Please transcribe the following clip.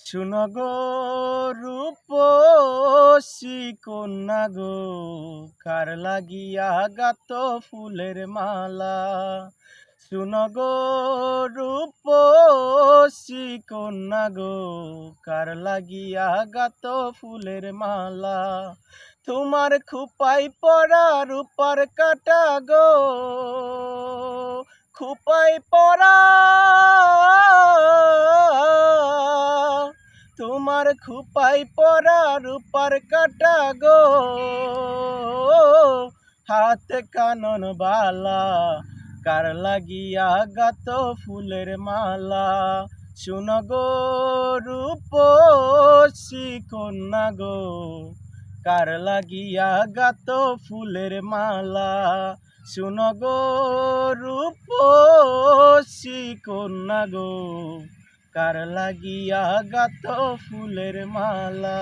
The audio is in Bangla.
শুনো গো রূপসী কন্যা গো, কার লাগিয়া গাত ফুলের মালা। শুনো গো রূপসী কন্যা গো, কার লাগিয়া গাত ফুলের মালা। তোমার খুপাই পরা রূপার কাটা গো, খুপাই পরা তোমার খুপাই পরা রূপার কাটা গো, হাতে কানন বালা, কার লাগিয়া গাত ফুলের মালা। শুনো গো রূপসী কন্যা গো, কার লাগিয়া গাত ফুলের মালা। শুনো গো রূপসী কন্যা গো, কার লাগিয়া গাত ফুলের মালা।